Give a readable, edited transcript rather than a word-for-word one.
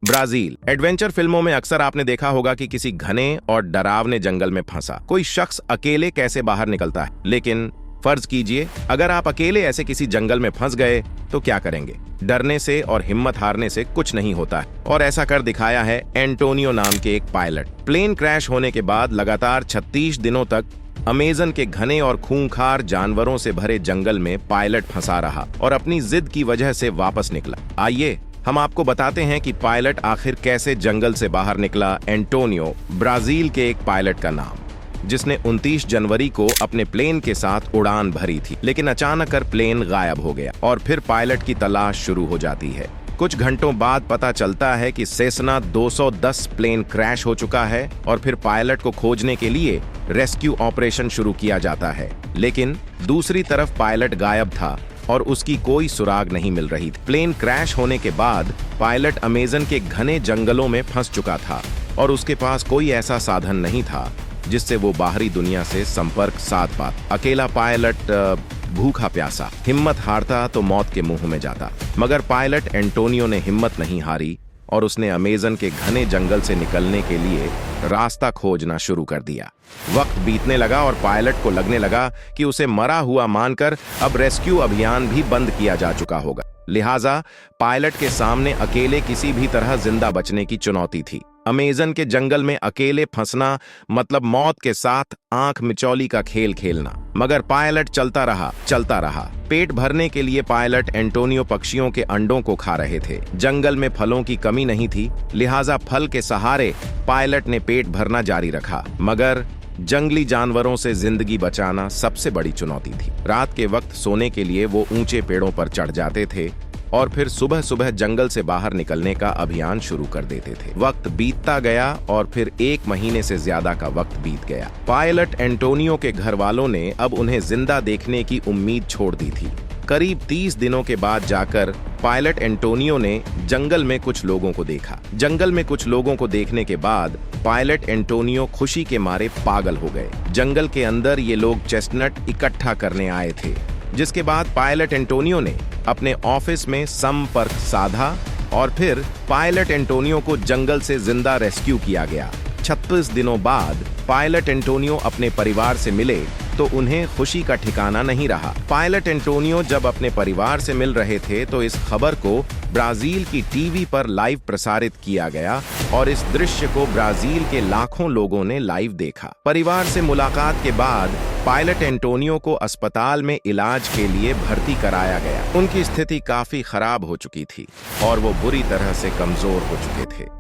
Brazil. Adventure फिल्मों में अक्सर आपने देखा होगा कि किसी घने और डरावने जंगल में फंसा कोई शख्स अकेले कैसे बाहर निकलता है। लेकिन फर्ज कीजिए अगर आप अकेले ऐसे किसी जंगल में फंस गए तो क्या करेंगे। डरने से और हिम्मत हारने से कुछ नहीं होता है, और ऐसा कर दिखाया है एंटोनियो नाम के एक पायलट। प्लेन क्रैश होने के बाद लगातार 36 दिनों तक अमेजन के घने और खूंखार जानवरों से भरे जंगल में पायलट फंसा रहा और अपनी जिद की वजह से वापस निकला। आइए हम आपको बताते हैं कि पायलट आखिर कैसे जंगल से बाहर निकला। एंटोनियो, ब्राजील के एक पायलट का नाम, जिसने 29 जनवरी को अपने प्लेन के साथ उड़ान भरी थी, लेकिन अचानक कर प्लेन गायब हो गया और फिर पायलट की तलाश शुरू हो जाती है। कुछ घंटों बाद पता चलता है कि सेसना 210 प्लेन क्रैश हो चुका है और फिर पायलट को खोजने के लिए रेस्क्यू ऑपरेशन शुरू किया जाता है। लेकिन दूसरी तरफ पायलट गायब था और उसकी कोई सुराग नहीं मिल रही थी। प्लेन क्रैश होने के बाद पायलट अमेजन के घने जंगलों में फंस चुका था और उसके पास कोई ऐसा साधन नहीं था जिससे वो बाहरी दुनिया से संपर्क साध पाता। अकेला पायलट भूखा प्यासा, हिम्मत हारता तो मौत के मुंह में जाता। मगर पायलट एंटोनियो ने हिम्मत नहीं हारी और उसने अमेजन के घने जंगल से निकलने के लिए रास्ता खोजना शुरू कर दिया। वक्त बीतने लगा और पायलट को लगने लगा कि उसे मरा हुआ मानकर अब रेस्क्यू अभियान भी बंद किया जा चुका होगा। लिहाजा पायलट के सामने अकेले किसी भी तरह जिंदा बचने की चुनौती थी। अमेजन के जंगल में अकेले फंसना मतलब मौत के साथ आंख मिचौली का खेल खेलना। मगर पायलट चलता रहा। पेट भरने के लिए पायलट एंटोनियो पक्षियों के अंडों को खा रहे थे। जंगल में फलों की कमी नहीं थी, लिहाजा फल के सहारे पायलट ने पेट भरना जारी रखा। मगर जंगली जानवरों से जिंदगी बचाना सबसे बड़ी चुनौती थी। रात के वक्त सोने के लिए वो ऊंचे पेड़ों पर चढ़ जाते थे और फिर सुबह सुबह जंगल से बाहर निकलने का अभियान शुरू कर देते थे। वक्त बीतता गया और फिर 1 महीने से ज्यादा का वक्त बीत गया। पायलट एंटोनियो के घर वालों ने अब उन्हें जिंदा देखने की उम्मीद छोड़ दी थी। करीब 30 दिनों के बाद जाकर पायलट एंटोनियो ने जंगल में कुछ लोगों को देखा। जंगल में कुछ लोगों को देखने के बाद पायलट एंटोनियो खुशी के मारे पागल हो गए। जंगल के अंदर ये लोग चेस्टनट इकट्ठा करने आए थे, जिसके बाद पायलट एंटोनियो ने अपने ऑफिस में संपर्क साधा और फिर पायलट एंटोनियो को जंगल से जिंदा रेस्क्यू किया गया। 36 दिनों बाद पायलट एंटोनियो अपने परिवार से मिले तो उन्हें खुशी का ठिकाना नहीं रहा। पायलट एंटोनियो जब अपने परिवार से मिल रहे थे तो इस खबर को ब्राजील की टीवी पर लाइव प्रसारित किया गया और इस दृश्य को ब्राजील के लाखों लोगों ने लाइव देखा। परिवार से मुलाकात के बाद पायलट एंटोनियो को अस्पताल में इलाज के लिए भर्ती कराया गया। उनकी स्थिति काफी खराब हो चुकी थी और वो बुरी तरह से कमजोर हो चुके थे।